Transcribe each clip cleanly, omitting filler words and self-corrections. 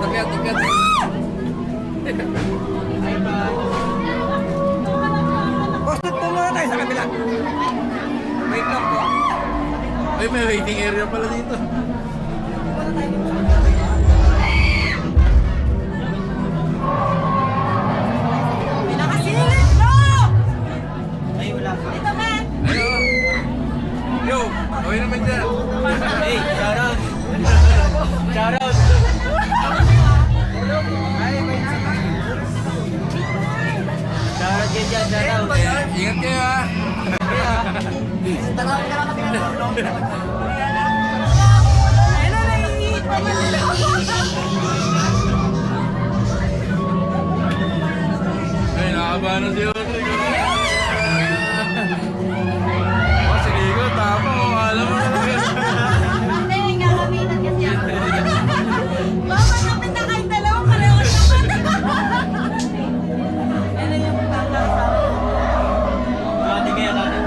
Akyat, akyat. Boss, tutulungan tayo sa kabila. Wait lang po. Ay, may waiting area pala dito. Pinakasilip, bro! Ay, wala pa. Ito, man! Ano? Yo, okay naman dyan. Hey, shout out. Shout out. Ay, wait. Shout out din dyan, shout out. Ingat kayo ha. Ayun na, naiingit pa man nila. Ay, nakakaba na si Rodrigo. Oh, sige ko, tama ko. Alam mo talaga. Hindi, gagamitan kasi ako. Baka napit na kayo dalawa, pareho naman. Ano yung tanda sa akin? Dati kaya natin.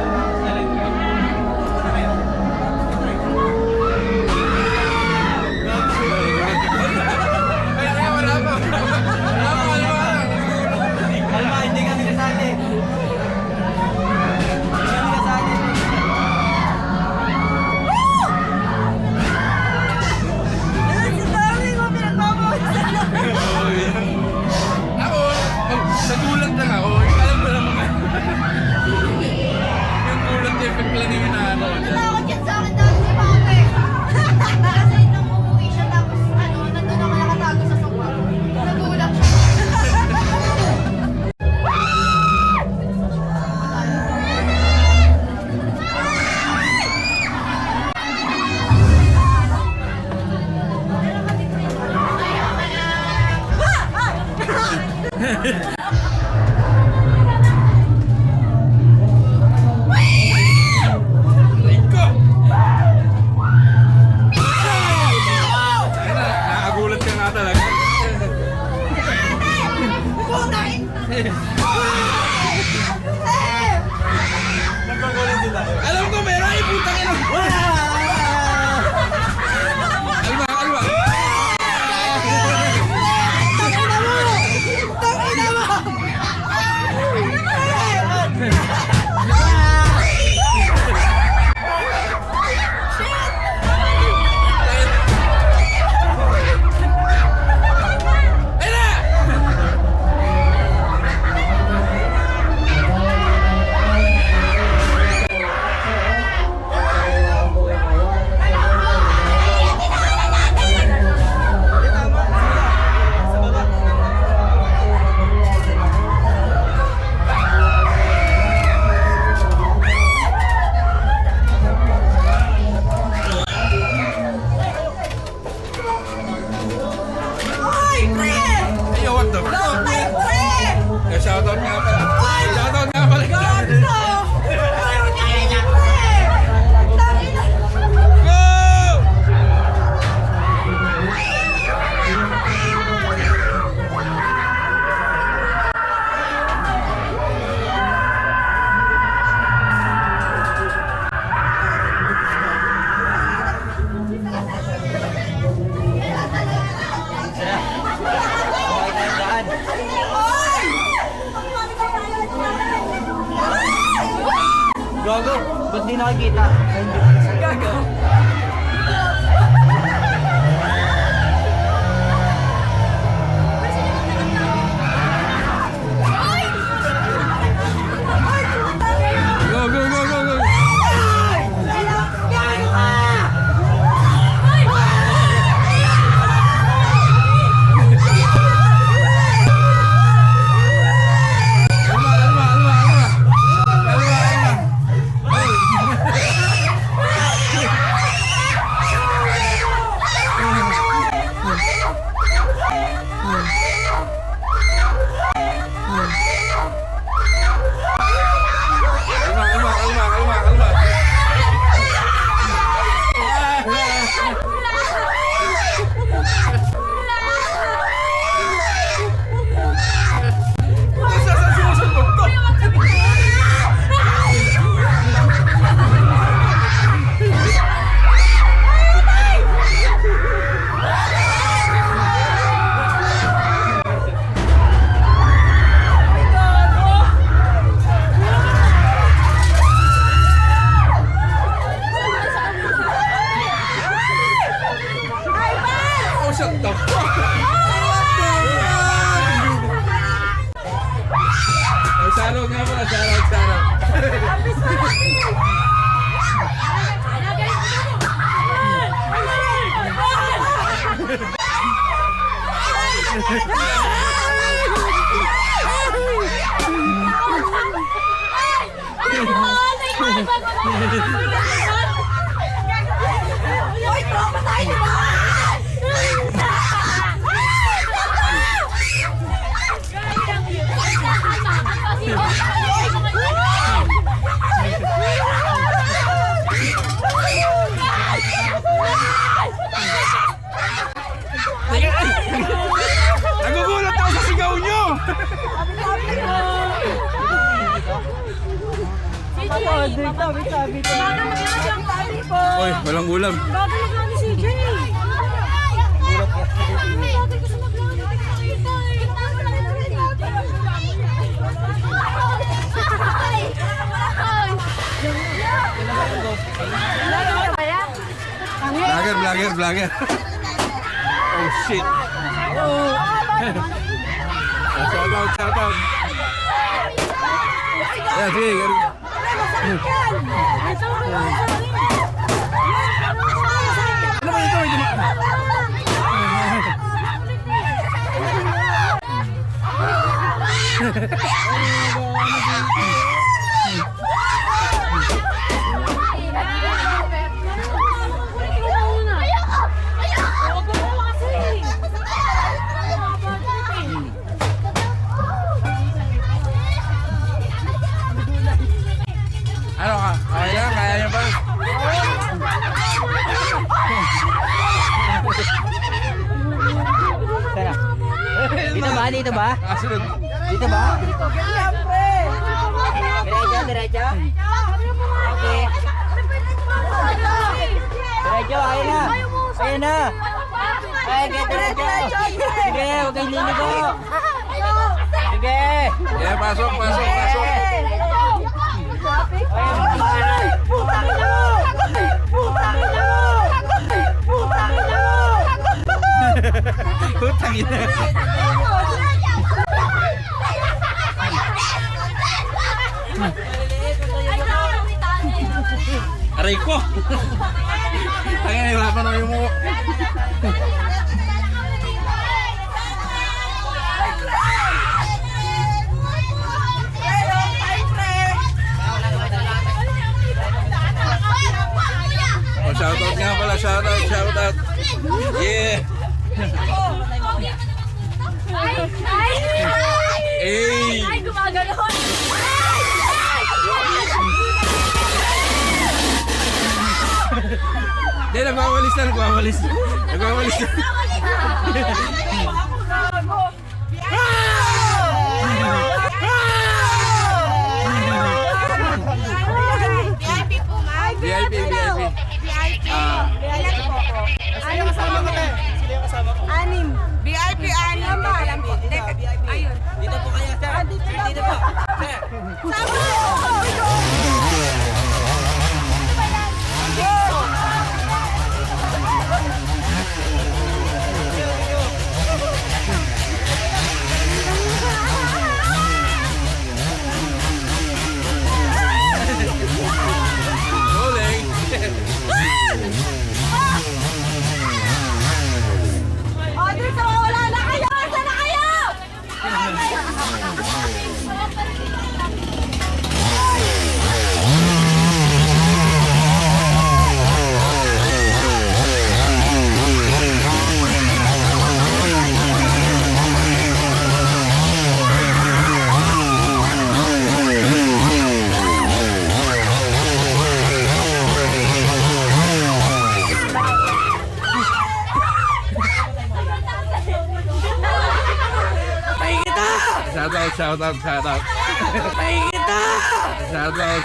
Ay, ay, wala pa. Wala pa, wala pa. Alma, hindi kami kasali. Hindi kami kasali. Si Darling, mo pinagmamawasan na. Ako, sa gulat lang ako. Alam mo naman nga. Yung gulat effect lang yung inaano. Natakot yan sa akin dati si Mate. Kasi nung umuwi siya tapos nandun ako nakatago sa sofa. Nagulat siya. Ko! Ayun na, nakagulat ka nga talaga. Putay! Nagkagulit sila. Alam ko, meron ay putang ina. Alma, alma. Ayun na! Ay, pre! Ay, what the fuck? Lotay, pre! Shoutout nga pala. Shoutout nga pala. Gato! Ayaw niya kanya, pre! Tangina! Go! Daan. Ay! Gago, ba't di nakikita? Gago. Go, go, go, go, go. Alma, alma, alma, alma. Alma, alma. Uy, tropa tayo naman! Nagugulat ako sa sigaw nyo! Oy, walang ulam. Vlogger. Oh shit. Shout out. Yeah, sige. Ano ba ito? Ano ka? Okay lang? Kaya niyo ba? Dito ba? Kasunod. Dito ba? Diretso. Okay. Diretso, ayun na. Diretso. Sige, huwag kayong liligo. Sige. Yeah, pasok. Putang ina. Aray ko. Kaya nahirapan na yung mo. Oh, shoutout nga pala, shoutout. Yeah. Hey. Ay, gumagano'n! Hindi, nagwawalis na. VIP po, ma'am. VIP. Ano kasama ko? Anim. VIP, anim ba? Alam po. Ayun. Dito po kayo, sir. Dito po. Sir. Rolling. Order sa wala na kayo! Saan na kayo?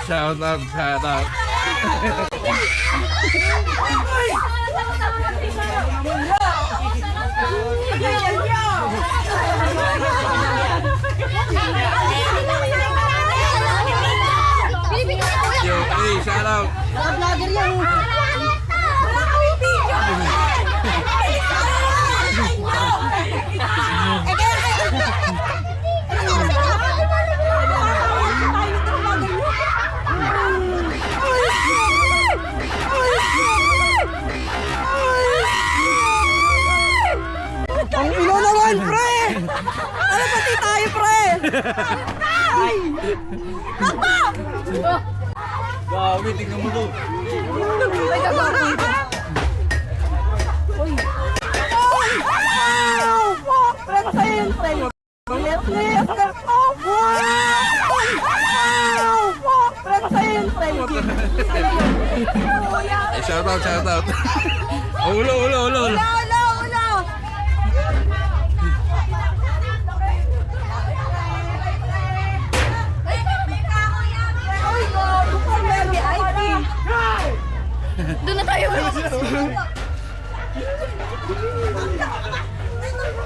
Shout out. Shout out. Yo, hey, shout out. Vlogger yan. Wala kami video. Ang ino naman, pre! Ay! Takbo! Gabi, tingnan mo to. Ay, gagawin. Uy! Wow! Fuck! Preno sa yun, preno. Please! Oh, wow! Wow! Fuck! Preno sa yun, preno. Eh, shout out, shout out. Ulo, ulo, ulo. Ulo, ulo, ulo! Uy, go! Bukal na yung VIP. Doon na tayo.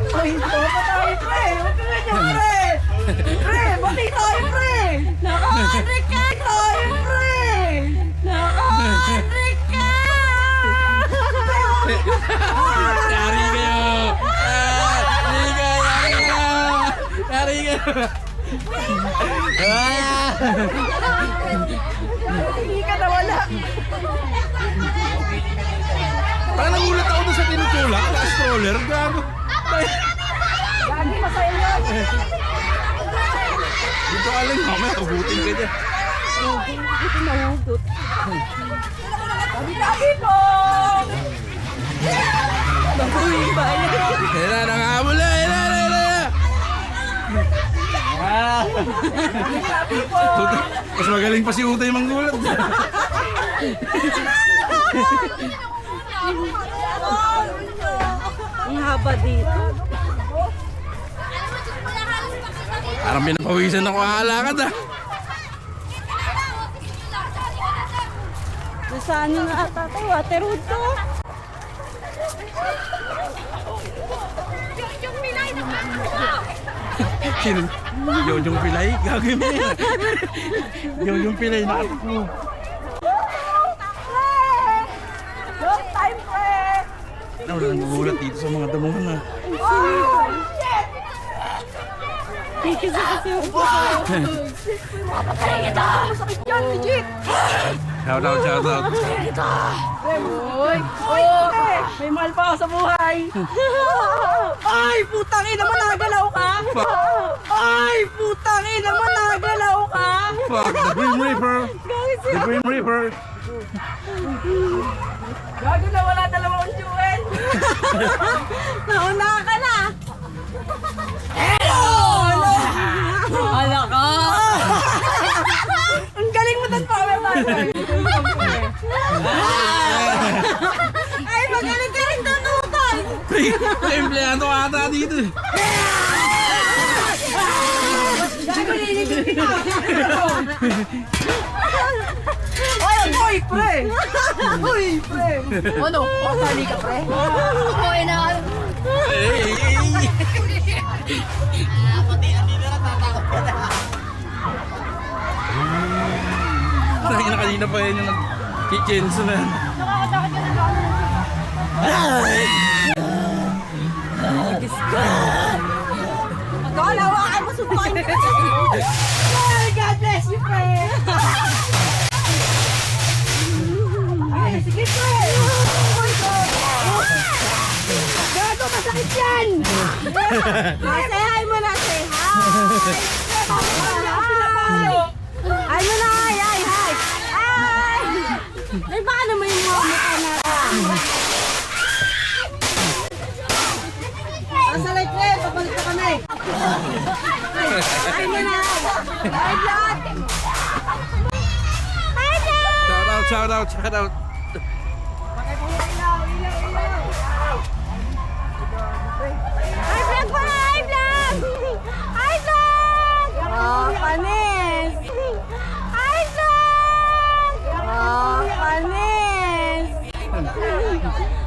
Uy, ito pa tayo, pre! Huwag ka na dyan, pre! Pre, bati tayo, pre! Naka-handrik ka tayo, pre! Naka-handrik ka! Yari kayo! Yari kayo! Yari kayo! Yari kayo! Hindi ka nawala. Parang nagulat ako doon sa tinutulak. Naka-stroller. Gago. Gagi, masaya yun. Dito ka lang. Mamaya, ubutin ka dyan. Ito nahugot. Gabi po! Uy, bayan. Hila, nakahabol na. Hila, hila, hila. Gabi po! Mas magaling pa si Utay manggulat. Ang haba dito. Parang pinapawisan ako aalakad ah. Nasa ano na ata ito? Waterwood to? Sino? Yung Pilay? Gagawin mo yan. Yung Pilay nakatakbo. Long time, pre! Wala nang gugulat dito sa mga damuhan ah. Oh, shit! Kasi yung papatay kita! Masakit yan, legit! Shout out, shout out. Uy! Uy! May mahal pa ako sa buhay! Ay! Putang ina mo, nagalaw ka! Ay! Putang ina mo, nagalaw ka! Fuck, the Grim Reaper. Guys, The Grim Reaper. gago na wala dalawang jewel! Nauna ka na! Hello! Hala ka! Ang galing mo doon, Power Man! Ay, magaling ka rin doon, Utol! May empleyado ata dito eh. Gago, nilibig kita! Uy, pre! Uy, pre! Ano? Pasali ka, pre? Uy, na! Sabi na kanina pa yun yung nag-kitchenso na yan. Nakakatakot ka na ba? Magkakala, hawakan mo, suntukin ka. Ay, God bless you, pre! Ay, sige, pre! Uy, gago, masakit yan! Say hi mo na, say hi! Hi mo na, hi, hi, hi! Hi! Ay, baka naman yung mga mukha natin. Asa like rin, pabalik na kami. Hi mo na! Hi, vlog! Hi, vlog! Shout out, shout out, shout out. Hi, vlog po! Hi, vlog! Hi, vlog! Oh, panis! Hi, vlog! Oh, panis!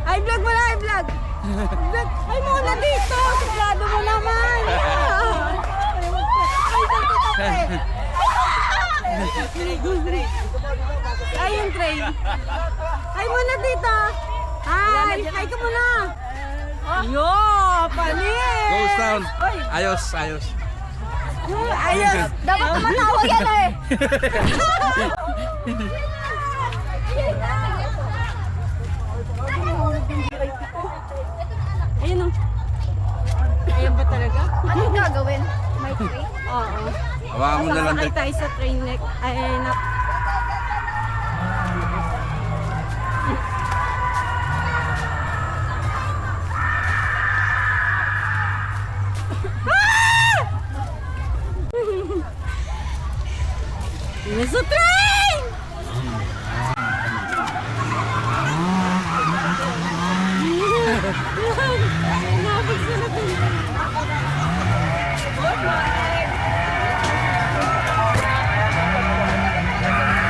Hi, vlog mo na! Hi, vlog! Vlog! Ay, muna dito! Sigurado mo naman! Ay, yung tray! Hi muna dito! Hi! Hi ka muna! Yo! Panis! Ghost Town. Ayos, ayos. Ayos! Dapat tumatawa yan eh! Ayun o. Ayan ba talaga? Anong gagawin? May train? Oo. Hawakan mo na lang. Sakay tayo sa train neck. Ay, na... Nasa train!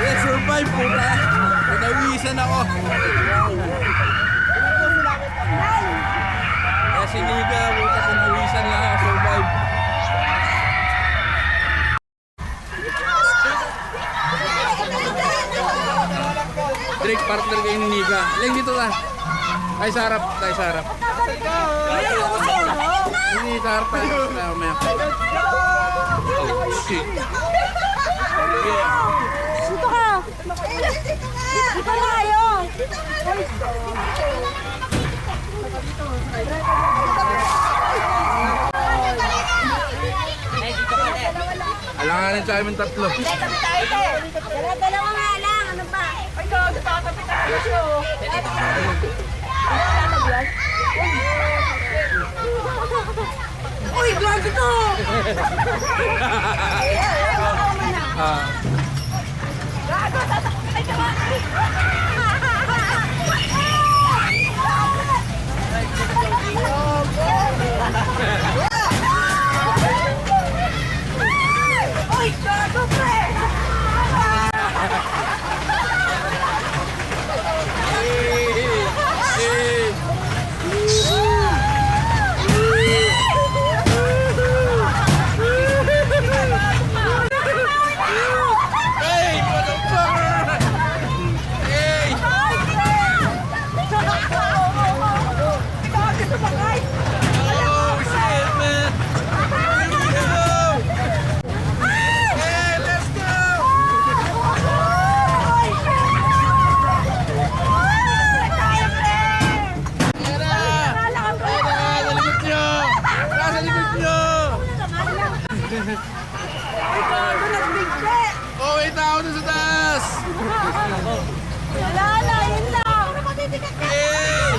Yeah, survive po na. Pinawisan ako. Kaya siniga, buta pinawisan lang ako. Survive. Drake, partner kayo ni Niga. Lang dito ka. Tayo sa harap, tayo sa harap. Hindi, sa harap tayo. Mamaya. Oh, shit. Dito ka! Dito na kayo! Alanganin sa amin tatlo. Dalawa nga lang, ano ba? Ay, gago, tatabi tayo siya. Uy, gago to! Ah. Uy, gago pre! Hey, motherfucker! Hey! Oh, shit, man! Here we go! Hey, let's go! Tara! Tara, sa likod nyo! Tara, sa likod nyo! Oh, may tao na sa taas! Wala na, yun lang! Hey!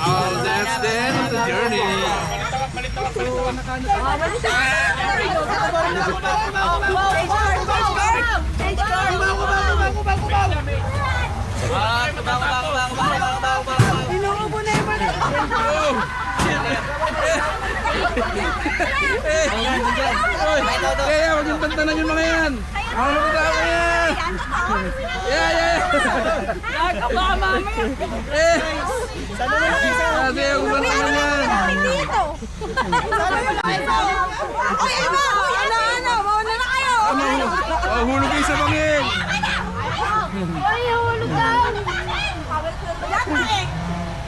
Oh, that's the end of the journey. Inuubo na yung mga. Oh, shit. Kaya, huwag yung tantanan yung mga yan. Mga tao yan. Yeah, yeah. Gago baka mamaya. Eh! Sabi ako ba naman? Dito. Uy, ano? Uy, ano? Mauna na kayo. Oh, hulog kayo sa bangin! Uy, hulog daw.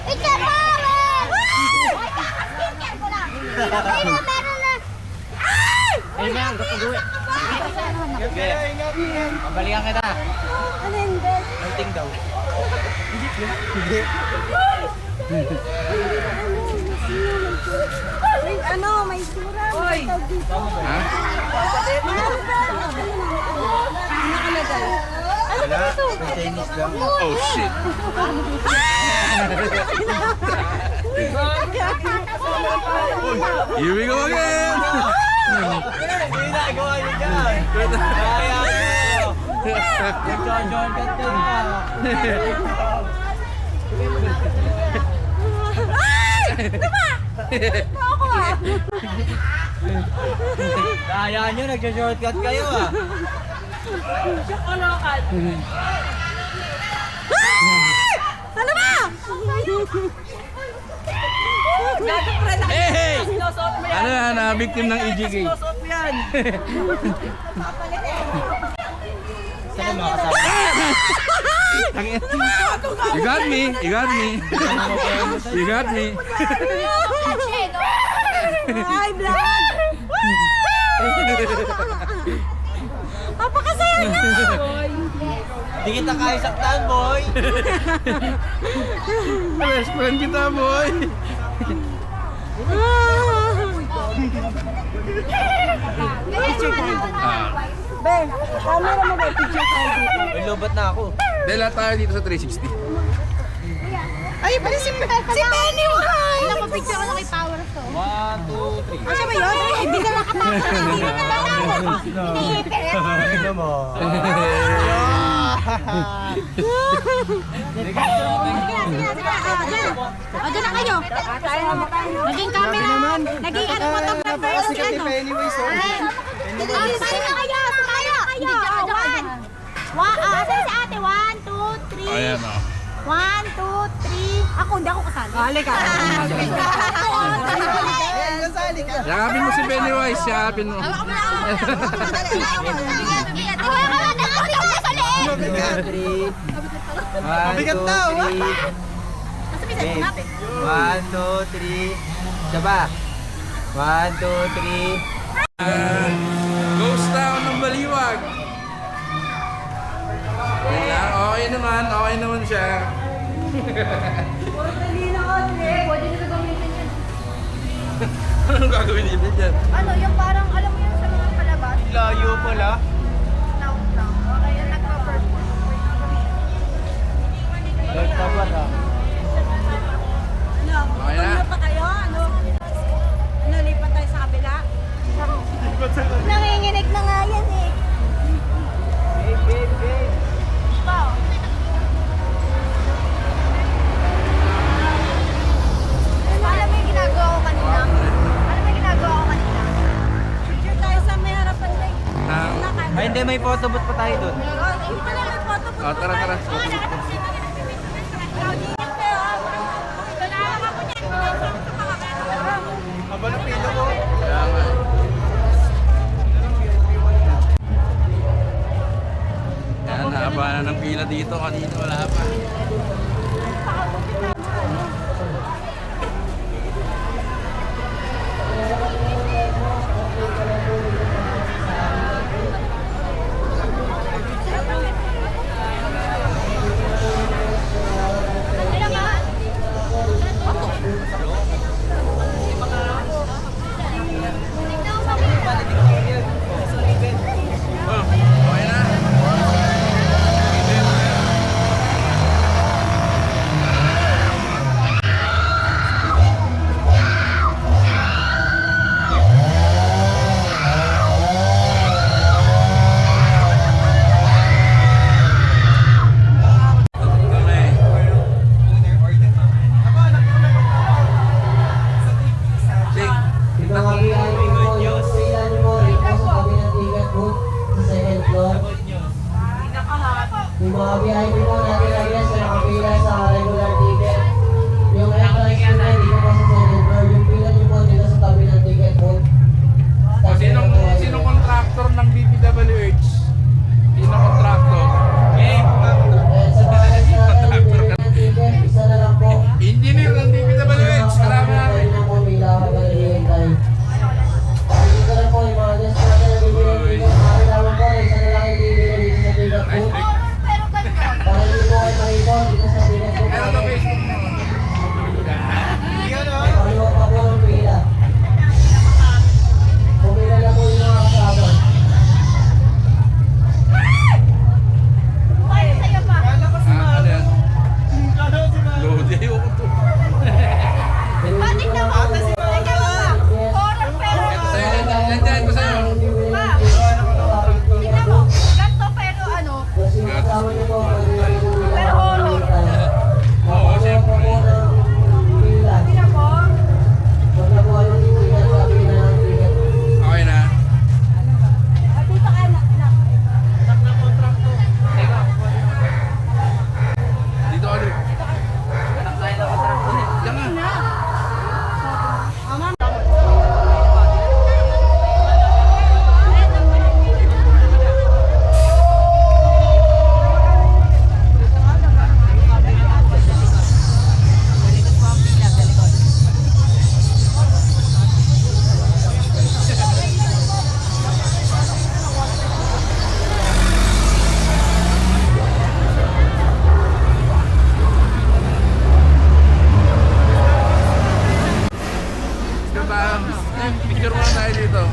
Ika, Maren! Uy, kaka-skincare ko lang. Meron na. Ay! Pabalikan kita. Ano hindi? Hunting daw. Ano, may sura. Uy. Ha? Wala. May Chinese lang. Oh shit! Here we go again! Hindi nagawa niyo dyan. Kaya niyo. Nag-join ka din ka. Kaya niyo, nag-shortcut kayo ah. Chokolokan. Ano ba? Gago pre, Hey, hey! sinusuot mo yan. Ano yan, victim ng EGK? Sinusuot mo yan. Saan ang mga kasama? You got me! You got me! You got me! Ay, vlog! Napakasaya niyo! Hindi kita kaya saktan, boy. Best friend kita, boy! Picture tayo. Ah, Ben, camera mo ba? Picture tayo dito. May lobat na ako. dahil lahat tayo dito sa 360. Ay, pala si Pennywise! Napapicture ko na kay Power to. 1, 2, 3. Ano ba yun? Hindi na nakatapos. Hindi na nakatapos. Tignan mo. Sige na. O, dyan na kayo. Naging camera. Naging ano, photographers. Ano? Anyways, Ayan. Sumaya na kayo. Sumaya kayo. Asan si ate? 1, 2, 3. Ayan o. 1, 2, 3. Ako, hindi ako kasali. Halika. Yakapin mo si Pennywise, yakapin mo. Mabigat daw. 1, 2, 3. Saba. 1, 2, 3. Ghost town ng Baliwag. Ayan, okay naman siya. Anong gagawin niya dyan? Ano, yung parang, alam mo yun sa mga palabas? Layo pala. Now. Okay, yung nagpa-perform. Nagtabat ah. Okay na? Ano pa kayo? Ano? Nalipat tayo sa kabila? Nanginginig na nga yan eh. Wow. Alam mo yung ginagawa ko kanina? Picture tayo sa may harapan na Ah, Ay, hindi. May photobooth pa tayo dun. Yung pala yung photo po. oh, tara, tara. Aba na pila ko. Kaya nga. Yan, haba na ng pila dito. Kanina wala pa. Oh, okay na. Yung mga VIP po natin na guests na nakapila sa regular ticket. Yung entrance po na dito po sa second floor. Yung pila niyo po dito sa tabi ng ticket po. Sinong contractor ng DPWH? Sinong contractor? And sa mga guests natin, yung pila ng ticket, isa na lang po. Engineer ng DPWH. Salamat namin. Pwede na po pila kapag nag-iintay. Dito na po yung mga guests natin na bibili ng ticket. Makakalaman po na isa na lang yung bibili dito sa ticket po. Para hindi po kayo mahipon dito sa ticket po. Ano to Facebook mo? Kaliwa pa po ng pila. Pumila na po yung mga kasama. Ano yan? Lodi, ayoko to. Bakit na mo? Ito sa'yo, yan, ito sa'yo. Kasi yung kasama niyo po, pero horror. Oo, siyempre. Pila. Huwag na po kayo titigil sa pila ng ticket. Okay na. Dito ka, Rick. Yan nga. Picture muna tayo dito.